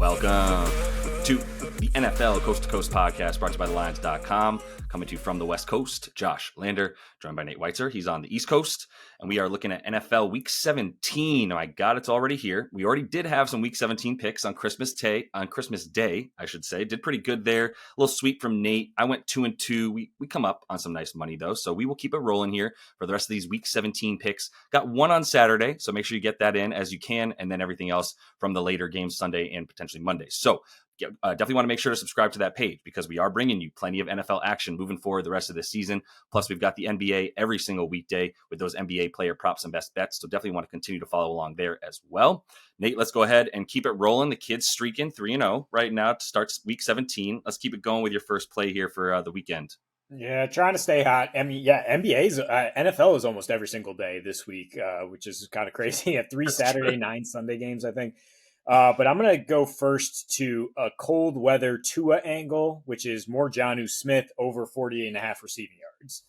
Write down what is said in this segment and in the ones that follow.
Welcome to the NFL Coast to Coast podcast brought to you by TheLions.com. Coming to you from the West Coast, Josh Lander, joined by Nate Weitzer. He's on the East Coast, and we are looking at NFL Week 17. Oh my God, it's already here. We already did have some Week 17 picks on Christmas Day, I should say. Did pretty good there. A little sweep from Nate. I went 2-2. We come up on some nice money, though, so we will keep it rolling here for the rest of these Week 17 picks. Got one on Saturday, so make sure you get that in as you can, and then everything else from the later games Sunday and potentially Monday. So definitely want to make sure to subscribe to that page because we are bringing you plenty of NFL action moving forward the rest of this season. Plus, we've got the NBA every single weekday with those NBA player props and best bets. So definitely want to continue to follow along there as well. Nate, let's go ahead and keep it rolling. The kids streaking 3-0 right now to start Week 17. Let's keep it going with your first play here for the weekend. Yeah, trying to stay hot. I mean, yeah, NBA's NFL is almost every single day this week, which is kind of crazy. You have 3 Saturday, 9 Sunday games, I think. But I'm going to go first to a cold weather Tua angle, which is more Jonnu Smith over 48.5 receiving yards.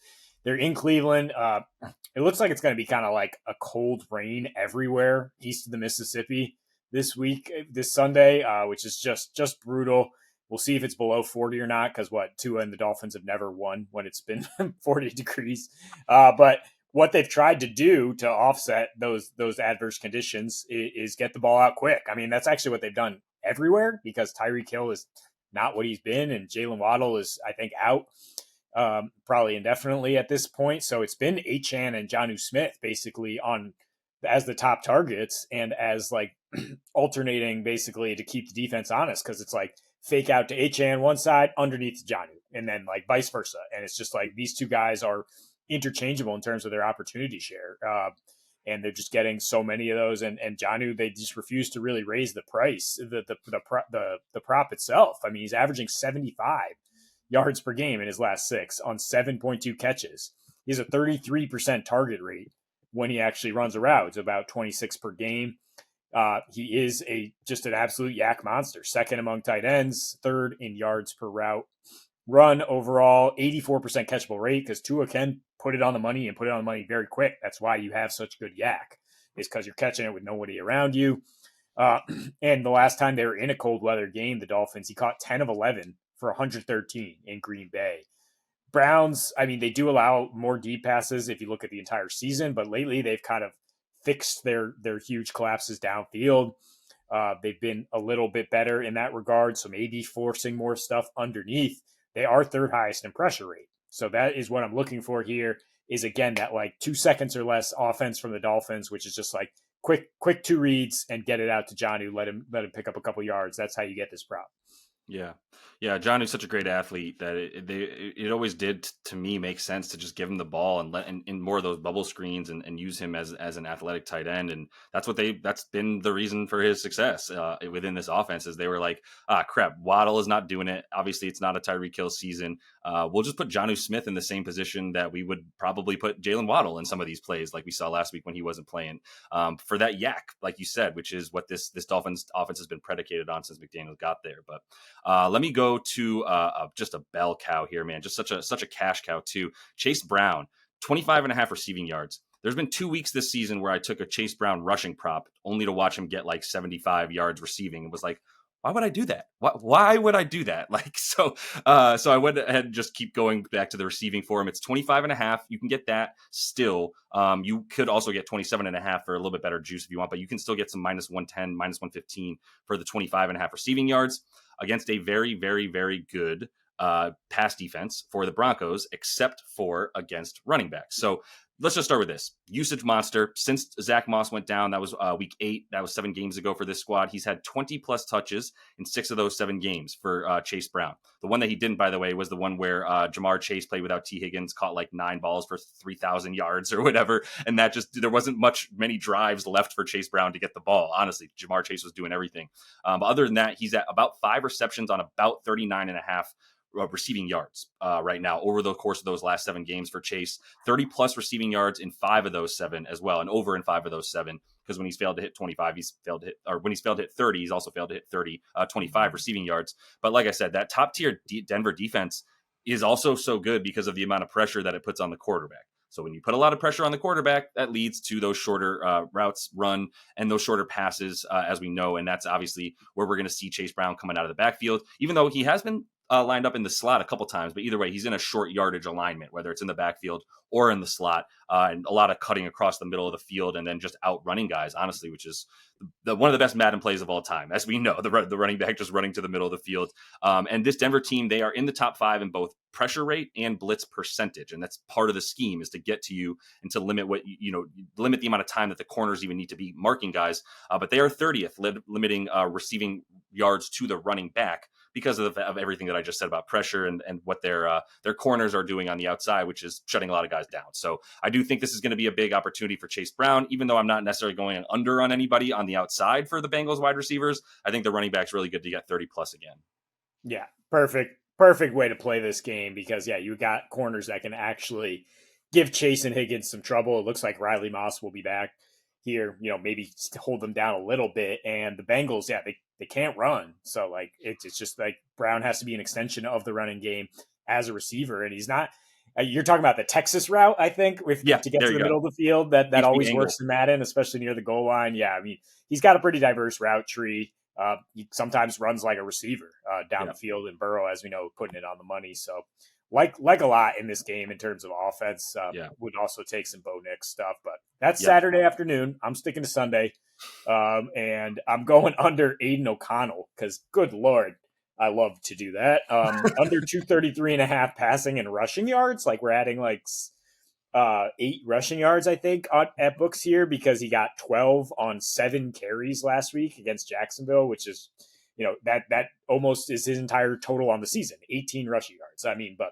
They're in Cleveland. It looks like it's going to be kind of like a cold rain everywhere east of the Mississippi this week, this Sunday, which is just brutal. We'll see if it's below 40 or not, because Tua and the Dolphins have never won when it's been 40 degrees. But what they've tried to do to offset those adverse conditions is get the ball out quick. I mean, that's actually what they've done everywhere because Tyreek Hill is not what he's been, and Jalen Waddle is, I think, out probably indefinitely at this point. So it's been Achane and Jonnu Smith basically on as the top targets and as like alternating basically to keep the defense honest because it's like fake out to Achane one side, underneath to Jonnu, and then like vice versa. And it's just like these two guys are interchangeable in terms of their opportunity share. And they're just getting so many of those. And Jonnu, they just refuse to really raise the price, the prop itself. I mean, he's averaging 75 yards per game in his last 6 on 7.2 catches. He has a 33% target rate when he actually runs a route. It's about 26 per game. He is just an absolute yak monster. Second among tight ends, third in yards per route run overall, 84% catchable rate because Tua can put it on the money and put it on the money very quick. That's why you have such good yak, is because you're catching it with nobody around you. And the last time they were in a cold weather game, the Dolphins, he caught 10 of 11 for 113 in Green Bay. Browns, I mean, they do allow more deep passes if you look at the entire season, but lately they've kind of fixed their huge collapses downfield. They've been a little bit better in that regard, so maybe forcing more stuff underneath. They are third highest in pressure rate. So that is what I'm looking for here is, again, that like 2 seconds or less offense from the Dolphins, which is just like quick 2 reads and get it out to Jonnu, let him pick up a couple yards. That's how you get this prop. Yeah. Jonnu's such a great athlete that it always did to me make sense to just give him the ball and let in more of those bubble screens and use him as an athletic tight end. And that's been the reason for his success within this offense is they were like, crap, Waddle is not doing it. Obviously it's not a Tyreek Hill season. We'll just put Jonnu Smith in the same position that we would probably put Jalen Waddle in some of these plays like we saw last week when he wasn't playing for that yak, like you said, which is what this Dolphins offense has been predicated on since McDaniel got there. But let me go to just a bell cow here, man. Just such a cash cow too. Chase Brown, 25.5 receiving yards. There's been 2 weeks this season where I took a Chase Brown rushing prop only to watch him get like 75 yards receiving. It was like, why would I do that? Why would I do that? Like, so I went ahead and just keep going back to the receiving for him. It's 25.5. You can get that still. You could also get 27.5 for a little bit better juice if you want, but you can still get some -110, -115 for the 25.5 receiving yards against a very, very, very good pass defense for the Broncos, except for against running backs. So let's just start with this. Usage monster. Since Zach Moss went down, that was week 8. That was 7 games ago for this squad. He's had 20-plus touches in 6 of those 7 games for Chase Brown. The one that he didn't, by the way, was the one where Jamar Chase played without T. Higgins, caught like 9 balls for 3,000 yards or whatever. And that just, there wasn't many drives left for Chase Brown to get the ball. Honestly, Jamar Chase was doing everything. But other than that, he's at about 5 receptions on about 39.5 receiving yards right now over the course of those last 7 games for Chase. 30 plus receiving yards in 5 of those 7 as well, and over in 5 of those 7, because when he's failed to hit 25, he's failed to hit, or when he's failed to hit 30, he's also failed to hit 25 receiving yards. But like I said, that top tier Denver defense is also so good because of the amount of pressure that it puts on the quarterback. So when you put a lot of pressure on the quarterback, that leads to those shorter routes run and those shorter passes, as we know. And that's obviously where we're going to see Chase Brown coming out of the backfield, even though he has been lined up in the slot a couple times. But either way, he's in a short yardage alignment, whether it's in the backfield or in the slot, and a lot of cutting across the middle of the field and then just outrunning guys, honestly, which is one of the best Madden plays of all time. As we know, the running back just running to the middle of the field. And this Denver team, they are in the top 5 in both pressure rate and blitz percentage. And that's part of the scheme, is to get to you and to limit limit the amount of time that the corners even need to be marking guys. But they are 30th, limiting receiving yards to the running back, because of everything that I just said about pressure and what their corners are doing on the outside, which is shutting a lot of guys down. So I do think this is going to be a big opportunity for Chase Brown, even though I'm not necessarily going under on anybody on the outside for the Bengals wide receivers. I think the running back's really good to get 30 plus again. Yeah, perfect way to play this game, because you got corners that can actually give Chase and Higgins some trouble. It looks like Riley Moss will be back here, maybe hold them down a little bit. And the Bengals, they can't run. So like, it's just like Brown has to be an extension of the running game as a receiver. And he's not, you're talking about the Texas route, I think, to get to the middle of the field, that always works in Madden, especially near the goal line. Yeah. I mean, he's got a pretty diverse route tree. He sometimes runs like a receiver down the field, and Burrow, as we know, putting it on the money. So like a lot in this game in terms of offense. Would also take some Bo Nix stuff, but that's Saturday afternoon. I'm sticking to Sunday, and I'm going under Aiden O'Connell, because good Lord, I love to do that. Under 233.5 passing and rushing yards. Like, we're adding like 8 rushing yards, I think, at books here, because he got 12 on 7 carries last week against Jacksonville, which is, that almost is his entire total on the season, 18 rushing yards. I mean, but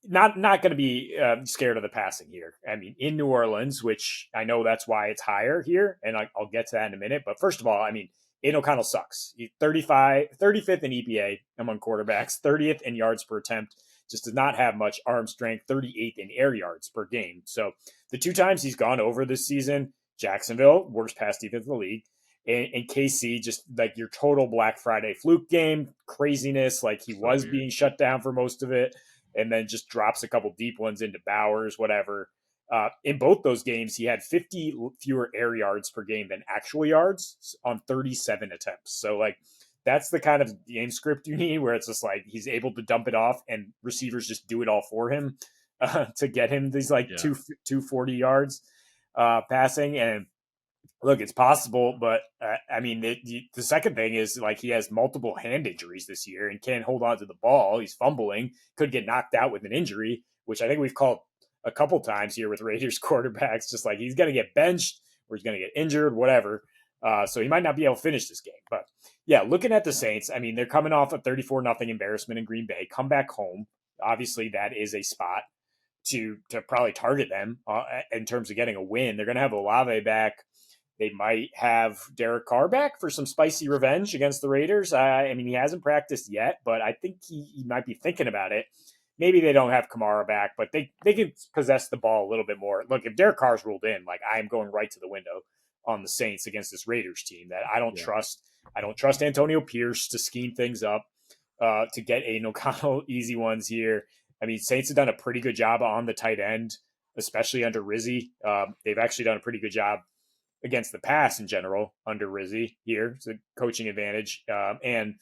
not going to be scared of the passing here. I mean, in New Orleans, which I know that's why it's higher here, and I'll get to that in a minute. But first of all, I mean, Aiden O'Connell sucks. He's 35th in EPA among quarterbacks, 30th in yards per attempt. Just does not have much arm strength, 38th in air yards per game. So the 2 times he's gone over this season, Jacksonville, worst pass defense in the league, and KC, just like your total Black Friday fluke game, craziness, like he was being shut down for most of it, and then just drops a couple deep ones into Bowers, whatever. In both those games, he had 50 fewer air yards per game than actual yards on 37 attempts. So, like, that's the kind of game script you need, where it's just like he's able to dump it off and receivers just do it all for him to get him these 240 yards passing. And look, it's possible, but I mean, the second thing is, like, he has multiple hand injuries this year and can't hold on to the ball. He's fumbling, could get knocked out with an injury, which I think we've called a couple times here with Raiders quarterbacks, just like he's going to get benched or he's going to get injured, whatever. So he might not be able to finish this game. But yeah, looking at the Saints, I mean, they're coming off a 34-0 embarrassment in Green Bay, come back home. Obviously, that is a spot to probably target them in terms of getting a win. They're going to have Olave back. They might have Derek Carr back for some spicy revenge against the Raiders. I mean, he hasn't practiced yet, but I think he might be thinking about it. Maybe they don't have Kamara back, but they can possess the ball a little bit more. Look, if Derek Carr's ruled in, like, I am going right to the window on the Saints against this Raiders team that I don't trust. I don't trust Antonio Pierce to scheme things up to get Aiden O'Connell easy ones here. I mean, Saints have done a pretty good job on the tight end, especially under Rizzi. They've actually done a pretty good job against the pass in general under Rizzi here. It's a coaching advantage. And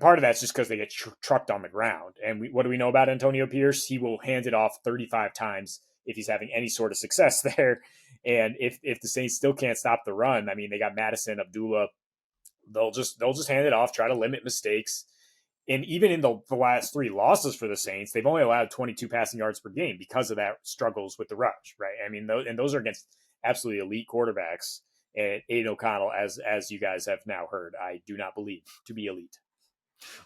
part of that's just because they get trucked on the ground. And what do we know about Antonio Pierce? He will hand it off 35 times if he's having any sort of success there. And if the Saints still can't stop the run, I mean, they got Madison, Abdullah, they'll just hand it off, try to limit mistakes. And even in the last 3 losses for the Saints, they've only allowed 22 passing yards per game because of that struggles with the rush, right? I mean, those are against absolutely elite quarterbacks. And Aiden O'Connell, as you guys have now heard, I do not believe to be elite.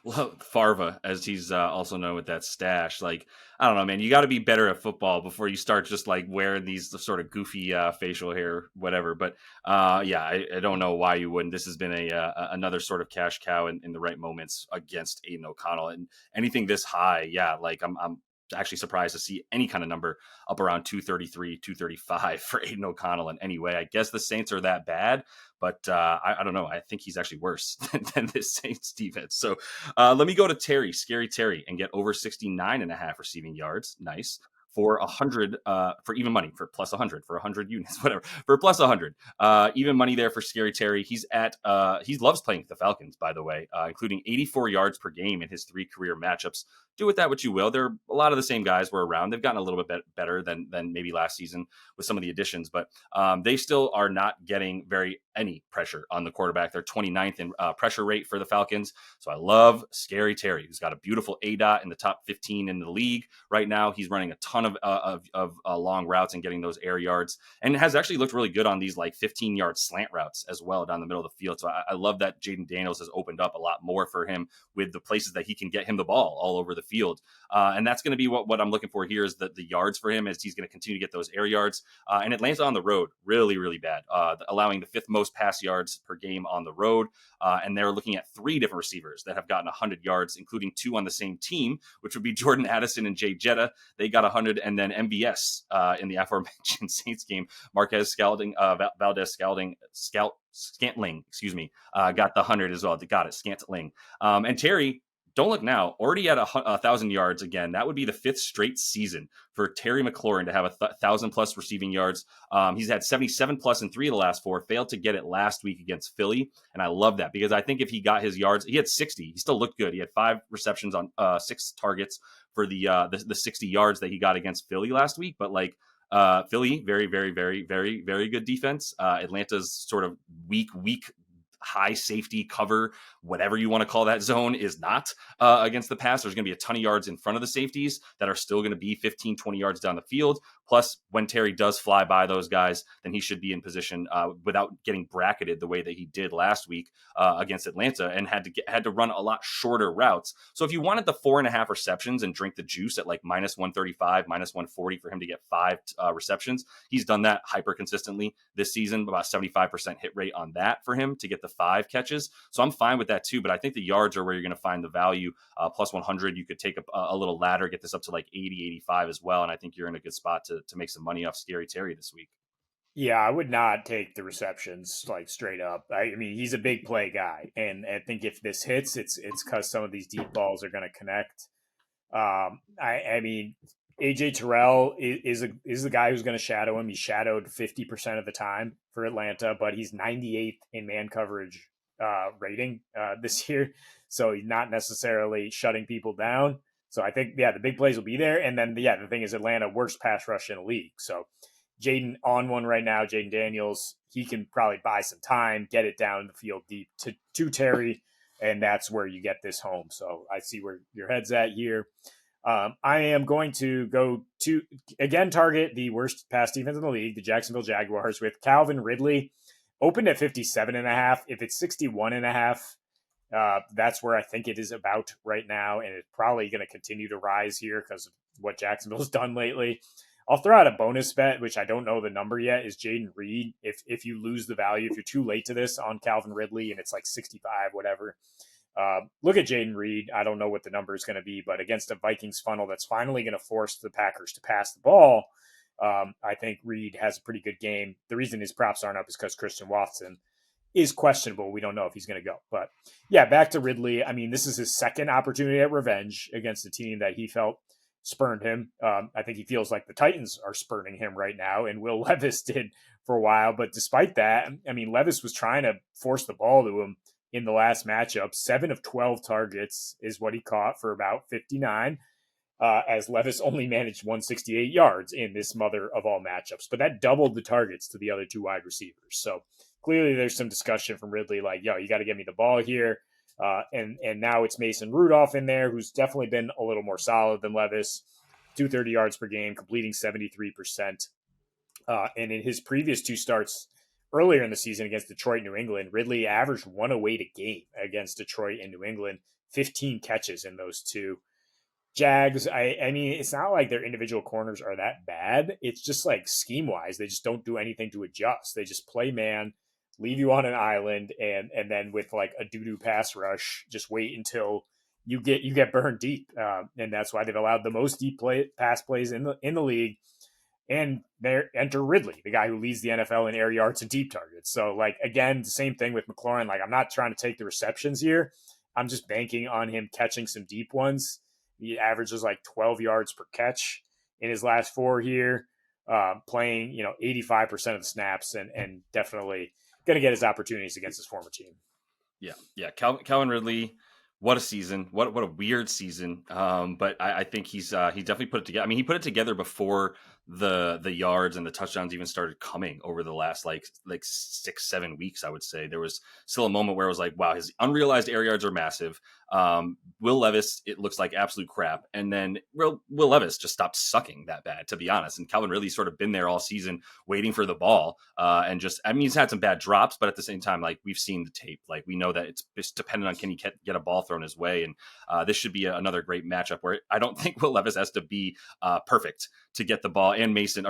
Well, Farva, as he's also known with that stash, like, I don't know, man, you got to be better at football before you start just like wearing these sort of goofy facial hair, whatever. But I don't know why you wouldn't. This has been another sort of cash cow in the right moments against Aiden O'Connell, and anything this high, like I'm actually surprised to see any kind of number up around 233, 235 for Aiden O'Connell in any way. I guess the Saints are that bad, but I don't know. I think he's actually worse than this Saints defense. So let me go to Terry, Scary Terry, and get over 69.5 receiving yards. Nice. for 100 for even money, for plus 100, for 100 units, whatever, for plus 100. Even money there for Scary Terry. He's at he loves playing with the Falcons, by the way, including 84 yards per game in his 3 career matchups. Do with that what you will. They're a lot of the same guys were around. They've gotten a little bit better than maybe last season with some of the additions, but they still are not getting any pressure on the quarterback. They're 29th in pressure rate for the Falcons. So I love Scary Terry, who's got a beautiful ADOT in the top 15 in the league right now. He's running a ton of long routes and getting those air yards, and has actually looked really good on these like 15-yard slant routes as well down the middle of the field. So I love that Jaden Daniels has opened up a lot more for him with the places that he can get him the ball all over the field. And that's going to be what I'm looking for here is the yards for him, as he's going to continue to get those air yards. And Atlanta on the road, really, really bad, allowing the 5th most pass yards per game on the road. And they're looking at 3 different receivers that have gotten 100 yards, including 2 on the same team, which would be Jordan Addison and Jay Jetta. They got 100. And then MVS in the aforementioned Saints game, Marquez Valdez Scantling, got the 100 as well. Got it, Scantling. And Terry, don't look now, already at 1,000 yards again. That would be the 5th straight season for Terry McLaurin to have 1,000 plus receiving yards. He's had 77 plus in 3 of the last 4, failed to get it last week against Philly. And I love that, because I think if he got his yards, he had 60. He still looked good. He had 5 receptions on 6 targets for the 60 yards that he got against Philly last week. But Philly, very, very, very, very, very good defense. Atlanta's sort of weak high safety cover, whatever you want to call that zone, is not against the pass. There's going to be a ton of yards in front of the safeties that are still going to be 15, 20 yards down the field. Plus, when Terry does fly by those guys, then he should be in position without getting bracketed the way that he did last week against Atlanta, and had to run a lot shorter routes. So if you wanted the 4.5 receptions and drink the juice at like minus 135, minus 140 for him to get 5 receptions, he's done that hyper consistently this season, about 75% hit rate on that for him to get the 5 catches. So I'm fine with that too, but I think the yards are where you're going to find the value. Plus 100, you could take a little ladder, get this up to like 80, 85 as well. And I think you're in a good spot to make some money off Scary Terry this week. Yeah, I would not take the receptions like straight up. I mean, he's a big play guy, and I think if this hits, it's because some of these deep balls are going to connect. I mean, AJ Terrell is the guy who's going to shadow him. He shadowed 50% of the time for Atlanta, but he's 98th in man coverage rating this year, so he's not necessarily shutting people down. So I think the big plays will be there, and then the thing is Atlanta worst pass rush in the league. So Jaden on one right now, Jaden Daniels, he can probably buy some time, get it down the field deep to Terry, and that's where you get this home. So I see where your head's at here. I am going to go to, again, target the worst pass defense in the league, the Jacksonville Jaguars, with Calvin Ridley, opened at 57.5. If it's 61.5, that's where I think it is about right now, and it's probably going to continue to rise here because of what Jacksonville's done lately. I'll throw out a bonus bet, which I don't know the number yet, is Jaden Reed. If you lose the value, if you're too late to this on Calvin Ridley and it's like 65, whatever, look at Jaden Reed. I don't know what the number is going to be, but against a Vikings funnel that's finally going to force the Packers to pass the ball, I think Reed has a pretty good game. The reason his props aren't up is because Christian Watson is questionable. We don't know if he's going to go. But yeah, back to Ridley. I mean, this is his second opportunity at revenge against a team that he felt spurned him. I think he feels like the Titans are spurning him right now, and Will Levis did for a while. But despite that, I mean, Levis was trying to force the ball to him in the last matchup. 7 of 12 targets is what he caught for about 59, as Levis only managed 168 yards in this mother of all matchups. But that doubled the targets to the other 2 wide receivers. So clearly there's some discussion from Ridley like, yo, you got to get me the ball here. And now it's Mason Rudolph in there, who's definitely been a little more solid than Levis, 230 yards per game, completing 73%. And in his previous 2 starts earlier in the season against Detroit, New England, Ridley averaged 108 a game against Detroit and New England, 15 catches in those 2. Jags, I mean, it's not like their individual corners are that bad. It's just like scheme-wise, they just don't do anything to adjust. They just play man, leave you on an island, and then with like a doo-doo pass rush, just wait until you get burned deep. And that's why they've allowed the most deep pass plays in the league. And there enter Ridley, the guy who leads the NFL in air yards and deep targets. So like, again, the same thing with McLaurin. Like, I'm not trying to take the receptions here. I'm just banking on him catching some deep ones. He averages like 12 yards per catch in his last 4 here, playing 85% of the snaps, and definitely going to get his opportunities against his former team. Yeah. Calvin Ridley, what a season! What a weird season. But I think he definitely put it together. I mean, he put it together before the yards and the touchdowns even started coming over the last like 6-7 weeks. I would say there was still a moment where it was like, wow, his unrealized air yards are massive. Will Levis, it looks like absolute crap, and then Will Levis just stopped sucking that bad, to be honest. And Calvin Ridley's sort of been there all season, waiting for the ball, and just, I mean, he's had some bad drops, but at the same time, like, we've seen the tape, like, we know that it's just dependent on can he get a ball thrown his way, and this should be another great matchup where I don't think Will Levis has to be perfect to get the ball, and Mason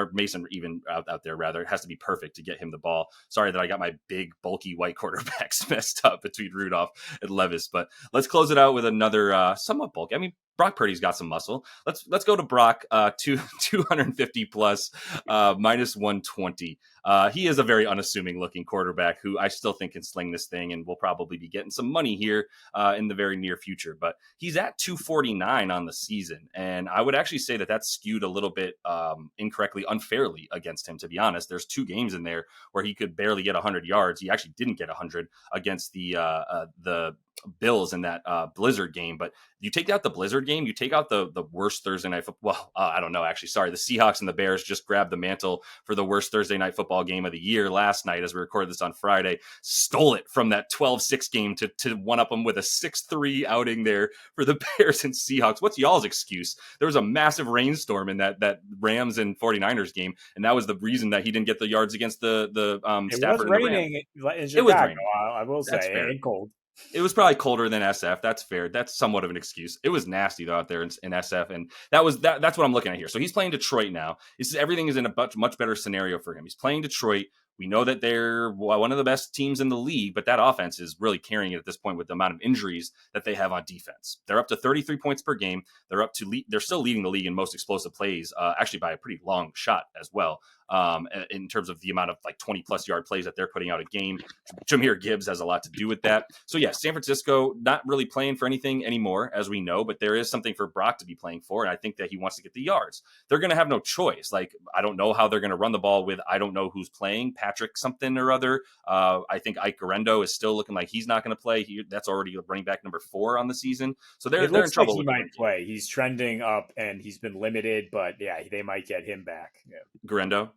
even out there rather, it has to be perfect to get him the ball. Sorry that I got my big bulky white quarterbacks messed up between Rudolph and Levis, but let's close it out with another somewhat bulky. I mean, Brock Purdy's got some muscle. Let's go to Brock, 250 plus, minus 120. He is a very unassuming looking quarterback who I still think can sling this thing and will probably be getting some money here in the very near future. But he's at 249 on the season, and I would actually say that that's skewed a little bit incorrectly, unfairly against him. To be honest, there's 2 games in there where he could barely get 100 yards. He actually didn't get 100 against the Bills in that Blizzard game. But you take out the Blizzard game, you take out the worst Thursday night football. Well, I don't know, actually. Sorry. The Seahawks and the Bears just grabbed the mantle for the worst Thursday night football game of the year last night as we recorded this on Friday. Stole it from that 12-6 game to one-up them with a 6-3 outing there for the Bears and Seahawks. What's y'all's excuse? There was a massive rainstorm in that Rams and 49ers game, and that was the reason that he didn't get the yards against the Stafford It was and the Rams. raining in It was Chicago, raining. I will That's say, fair. and cold. It was probably colder than SF. That's fair. That's somewhat of an excuse. It was nasty though out there in SF, and that's what I'm looking at here. So he's playing Detroit now. Everything is in a much better scenario for him. He's playing Detroit. We know that they're one of the best teams in the league, but that offense is really carrying it at this point with the amount of injuries that they have on defense. They're up to 33 points per game. They're still leading the league in most explosive plays, actually by a pretty long shot as well. In terms of the amount of like 20 plus yard plays that they're putting out a game. Jahmyr Gibbs has a lot to do with that. So yeah, San Francisco not really playing for anything anymore, as we know, but there is something for Brock to be playing for. And I think that he wants to get the yards. They're going to have no choice. Like, I don't know how they're going to run the ball with, I don't know who's playing, Patrick something or other. I think Ike Guerrero is still looking like he's not going to play. That's already running back number 4 on the season. So they're in trouble. Like he might play. He's trending up and he's been limited, but yeah, they might get him back. Yeah. Guerrero.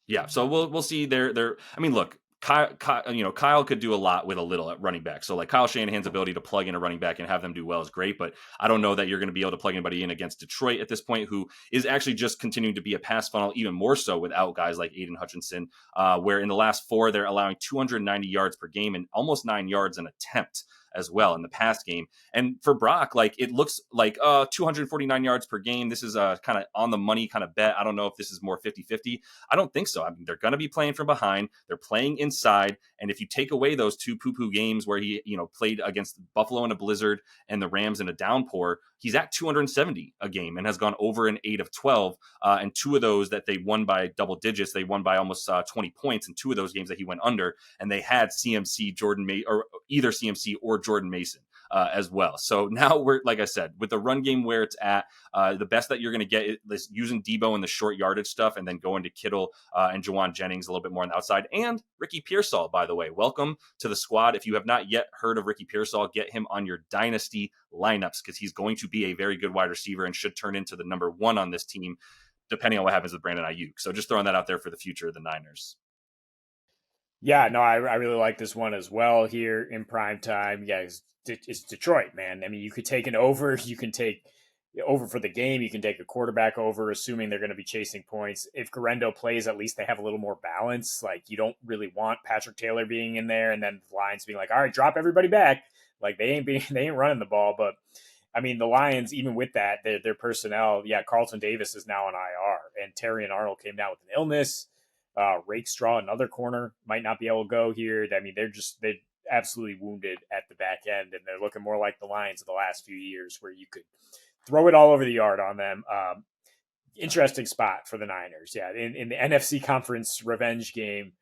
Yeah. So we'll see. I mean, look, Kyle could do a lot with a little at running back. So like Kyle Shanahan's ability to plug in a running back and have them do well is great, but I don't know that you're going to be able to plug anybody in against Detroit at this point, who is actually just continuing to be a pass funnel, even more so without guys like Aiden Hutchinson, where in the last 4, they're allowing 290 yards per game and almost 9 yards an attempt as well in the past game. And for Brock, like, it looks like 249 yards per game. This is a kind of on the money kind of bet. I don't know if this is more 50-50. I don't think so. I mean, they're going to be playing from behind. They're playing inside. And if you take away those 2 poo-poo games where he, played against Buffalo in a blizzard and the Rams in a downpour, he's at 270 a game and has gone over an 8 of 12. And 2 of those that they won by double digits, they won by almost 20 points in 2 of those games that he went under. And they had either CMC or Jordan Mason as well. So now we're, like I said, with the run game where it's at, the best that you're going to get is using Debo in the short yardage stuff, and then going to Kittle and Jawan Jennings a little bit more on the outside. And Ricky Pearsall, by the way, welcome to the squad. If you have not yet heard of Ricky Pearsall, get him on your dynasty lineups, because he's going to be a very good wide receiver and should turn into the number 1 on this team, depending on what happens with Brandon Ayuk. So just throwing that out there for the future of the Niners. Yeah, no, I really like this one as well here in prime time. Yeah, it's Detroit, man. I mean, you could take an over. You can take over for the game. You can take a quarterback over, assuming they're going to be chasing points. If Guerrero plays, at least they have a little more balance. Like, you don't really want Patrick Taylor being in there and then the Lions being like, all right, drop everybody back. Like, they ain't running the ball. But I mean, the Lions, even with that, their personnel, yeah, Carlton Davis is now on IR, and Terry and Arnold came down with an illness. Rakestraw, another corner, might not be able to go here. I mean, they're absolutely wounded at the back end, and they're looking more like the Lions of the last few years, where you could throw it all over the yard on them. Interesting spot for the Niners. Yeah, in the NFC Conference revenge game,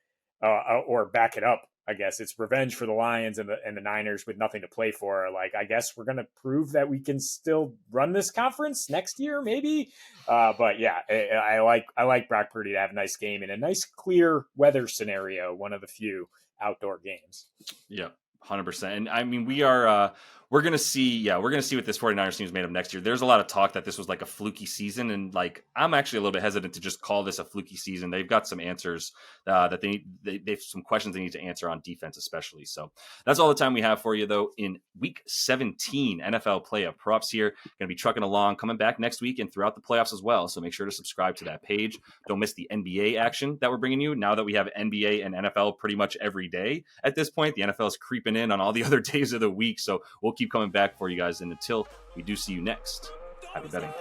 or back it up I guess it's revenge for the Lions and the Niners with nothing to play for. Like, I guess we're gonna prove that we can still run this conference next year, maybe. But yeah, I like Brock Purdy to have a nice game in a nice clear weather scenario, one of the few outdoor games. Yeah. 100%. And I mean, we're going to see what this 49ers team is made of next year. There's a lot of talk that this was like a fluky season. And like, I'm actually a little bit hesitant to just call this a fluky season. They've got some answers that they've some questions they need to answer on defense, especially. So that's all the time we have for you, though, in week 17 NFL playoff props here. Going to be trucking along, coming back next week and throughout the playoffs as well. So make sure to subscribe to that page. Don't miss the NBA action that we're bringing you now that we have NBA and NFL pretty much every day at this point. The NFL is creeping in on all the other days of the week. So we'll keep coming back for you guys. And until we do see you next, happy betting.